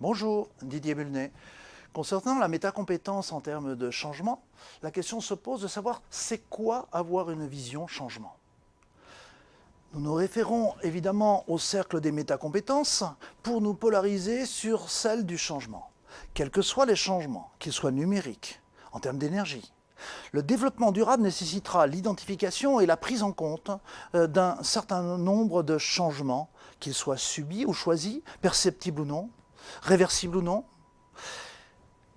Bonjour, Didier Bulnet. Concernant la métacompétence en termes de changement, la question se pose de savoir c'est quoi avoir une vision changement. Nous nous référons évidemment au cercle des métacompétences pour nous polariser sur celle du changement. Quels que soient les changements, qu'ils soient numériques, en termes d'énergie, le développement durable nécessitera l'identification et la prise en compte d'un certain nombre de changements, qu'ils soient subis ou choisis, perceptibles ou non, réversibles ou non.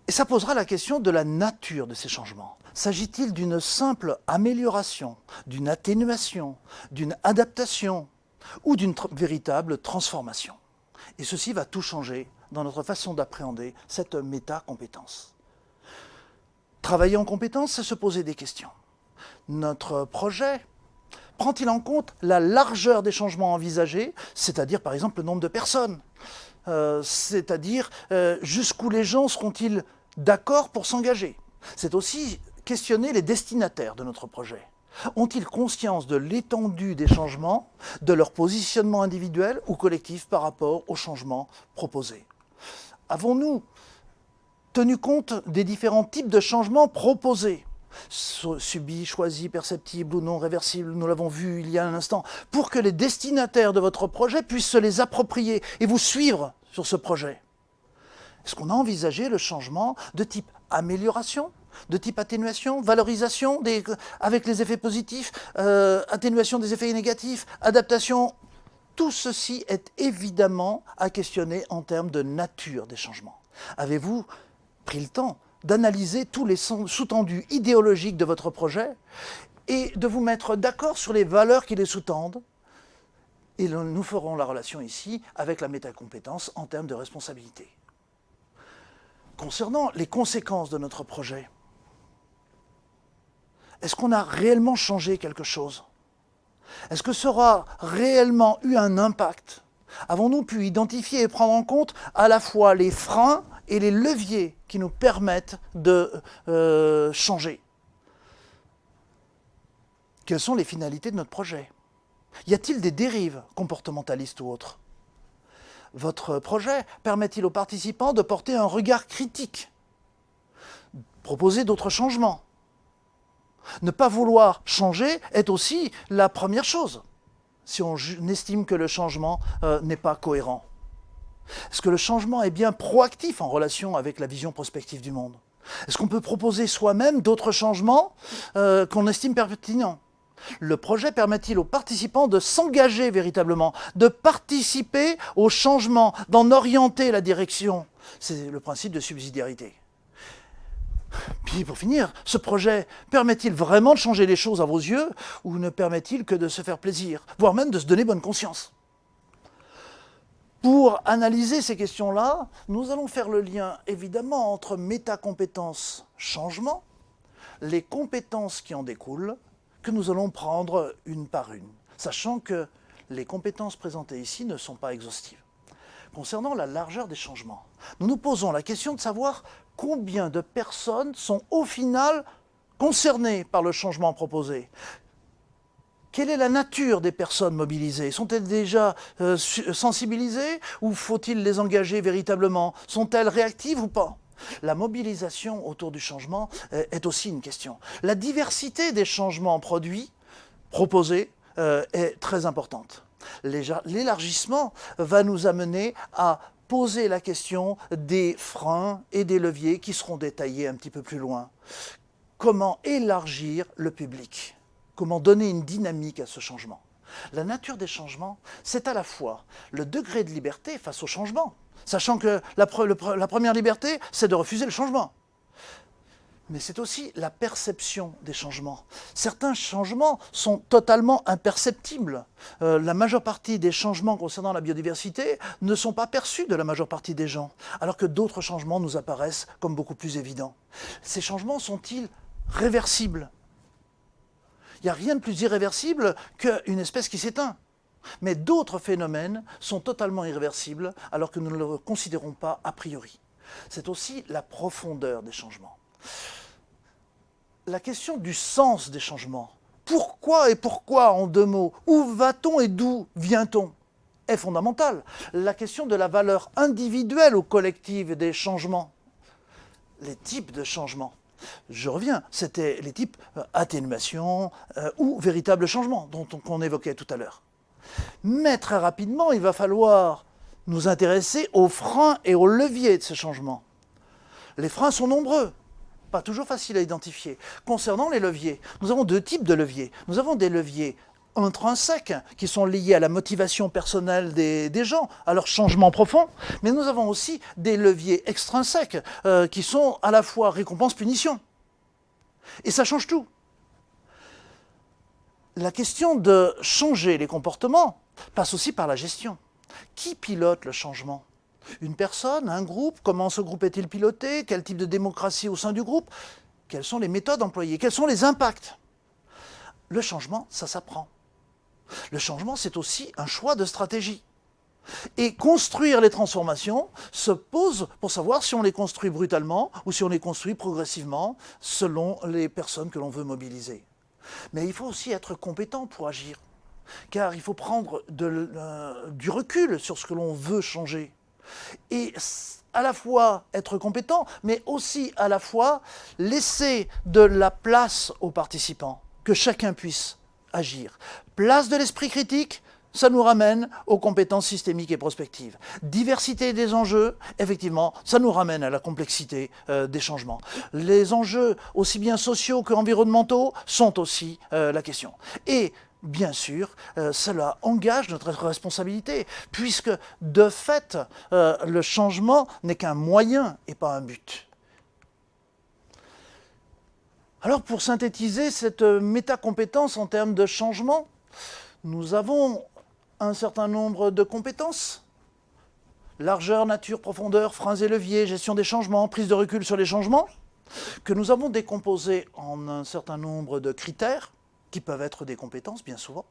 Et ça posera la question de la nature de ces changements. S'agit-il d'une simple amélioration, d'une atténuation, d'une adaptation ou d'une véritable transformation? Et ceci va tout changer dans notre façon d'appréhender cette métacompétence. Travailler en compétence, c'est se poser des questions. Notre projet prend-il en compte la largeur des changements envisagés, c'est-à-dire par exemple le nombre de personnes, c'est-à-dire jusqu'où les gens seront-ils d'accord pour s'engager? C'est aussi questionner les destinataires de notre projet. Ont-ils conscience de l'étendue des changements, de leur positionnement individuel ou collectif par rapport aux changements proposés? Avons-nous tenu compte des différents types de changements proposés, subis, choisis, perceptibles ou non réversibles, nous l'avons vu il y a un instant, pour que les destinataires de votre projet puissent se les approprier et vous suivre sur ce projet? Est-ce qu'on a envisagé le changement de type amélioration, de type atténuation, valorisation avec les effets positifs, atténuation des effets négatifs, adaptation? Tout ceci est évidemment à questionner en termes de nature des changements. Avez-vous pris le temps d'analyser tous les sous-tendus idéologiques de votre projet et de vous mettre d'accord sur les valeurs qui les sous-tendent? Et nous ferons la relation ici avec la métacompétence en termes de responsabilité. Concernant les conséquences de notre projet, est-ce qu'on a réellement changé quelque chose? Est-ce que ça aura réellement eu un impact? Avons-nous pu identifier et prendre en compte à la fois les freins et les leviers qui nous permettent de changer? Quelles sont les finalités de notre projet? Y a-t-il des dérives comportementalistes ou autres? Votre projet permet-il aux participants de porter un regard critique? Proposer d'autres changements? Ne pas vouloir changer est aussi la première chose, si on estime que le changement n'est pas cohérent. Est-ce que le changement est bien proactif en relation avec la vision prospective du monde? Est-ce qu'on peut proposer soi-même d'autres changements qu'on estime pertinents? Le projet permet-il aux participants de s'engager véritablement, de participer au changement, d'en orienter la direction? C'est le principe de subsidiarité. Puis pour finir, ce projet permet-il vraiment de changer les choses à vos yeux ou ne permet-il que de se faire plaisir, voire même de se donner bonne conscience? Pour analyser ces questions-là, nous allons faire le lien évidemment entre métacompétences, changement, les compétences qui en découlent, que nous allons prendre une par une, sachant que les compétences présentées ici ne sont pas exhaustives. Concernant la largeur des changements, nous nous posons la question de savoir combien de personnes sont au final concernées par le changement proposé. Quelle est la nature des personnes mobilisées? Sont-elles déjà sensibilisées ou faut-il les engager véritablement? Sont-elles réactives ou pas? La mobilisation autour du changement est aussi une question. La diversité des changements proposés est très importante. L'élargissement va nous amener à poser la question des freins et des leviers qui seront détaillés un petit peu plus loin. Comment élargir le public? Comment donner une dynamique à ce changement? La nature des changements, c'est à la fois le degré de liberté face au changement, sachant que la première liberté, c'est de refuser le changement. Mais c'est aussi la perception des changements. Certains changements sont totalement imperceptibles. La majeure partie des changements concernant la biodiversité ne sont pas perçus de la majeure partie des gens, alors que d'autres changements nous apparaissent comme beaucoup plus évidents. Ces changements sont-ils réversibles? Il n'y a rien de plus irréversible qu'une espèce qui s'éteint. Mais d'autres phénomènes sont totalement irréversibles alors que nous ne le considérons pas a priori. C'est aussi la profondeur des changements. La question du sens des changements. Pourquoi et pourquoi en deux mots? Où va-t-on et d'où vient-on? est fondamentale. La question de la valeur individuelle ou collective des changements. Les types de changements. Je reviens, c'était les types atténuation ou véritable changement qu'on évoquait tout à l'heure. Mais très rapidement, il va falloir nous intéresser aux freins et aux leviers de ces changements. Les freins sont nombreux, pas toujours faciles à identifier. Concernant les leviers, nous avons deux types de leviers. Nous avons des leviers intrinsèques qui sont liés à la motivation personnelle des gens, à leur changement profond, mais nous avons aussi des leviers extrinsèques qui sont à la fois récompense-punition. Et ça change tout. La question de changer les comportements passe aussi par la gestion. Qui pilote le changement ? Une personne, un groupe? Comment ce groupe est-il piloté? Quel type de démocratie au sein du groupe? Quelles sont les méthodes employées? Quels sont les impacts? Le changement, ça s'apprend. Le changement, c'est aussi un choix de stratégie. Et construire les transformations se pose pour savoir si on les construit brutalement ou si on les construit progressivement selon les personnes que l'on veut mobiliser. Mais il faut aussi être compétent pour agir, car il faut prendre du recul sur ce que l'on veut changer. Et à la fois être compétent, mais aussi à la fois laisser de la place aux participants, que chacun puisse agir. Place de l'esprit critique, ça nous ramène aux compétences systémiques et prospectives. Diversité des enjeux, effectivement, ça nous ramène à la complexité des changements. Les enjeux, aussi bien sociaux qu'environnementaux, sont aussi la question. Et bien sûr, cela engage notre responsabilité, puisque de fait, le changement n'est qu'un moyen et pas un but. Alors pour synthétiser cette métacompétence en termes de changement, nous avons un certain nombre de compétences. Largeur, nature, profondeur, freins et leviers, gestion des changements, prise de recul sur les changements, que nous avons décomposés en un certain nombre de critères, qui peuvent être des compétences bien souvent,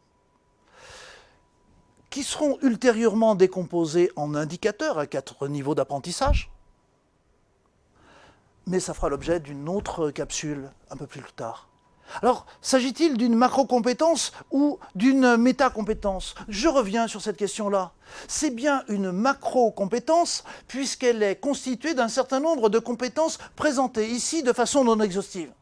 qui seront ultérieurement décomposés en indicateurs à 4 niveaux d'apprentissage, mais ça fera l'objet d'une autre capsule un peu plus tard. Alors, s'agit-il d'une macro-compétence ou d'une méta-compétence? Je reviens sur cette question-là. C'est bien une macro-compétence puisqu'elle est constituée d'un certain nombre de compétences présentées ici de façon non exhaustive.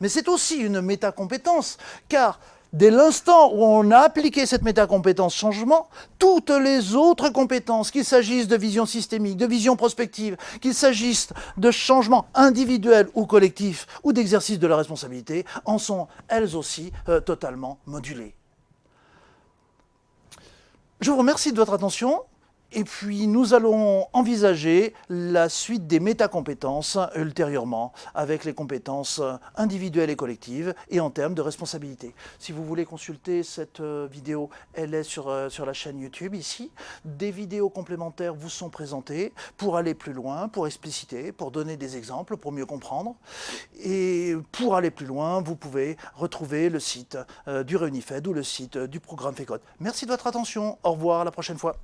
Mais c'est aussi une métacompétence, car dès l'instant où on a appliqué cette métacompétence changement, toutes les autres compétences, qu'il s'agisse de vision systémique, de vision prospective, qu'il s'agisse de changements individuels ou collectifs, ou d'exercice de la responsabilité, en sont elles aussi totalement modulées. Je vous remercie de votre attention. Et puis nous allons envisager la suite des métacompétences ultérieurement avec les compétences individuelles et collectives et en termes de responsabilité. Si vous voulez consulter cette vidéo, elle est sur la chaîne YouTube ici. Des vidéos complémentaires vous sont présentées pour aller plus loin, pour expliciter, pour donner des exemples, pour mieux comprendre. Et pour aller plus loin, vous pouvez retrouver le site du Réunifed ou le site du programme FECOD. Merci de votre attention. Au revoir, à la prochaine fois.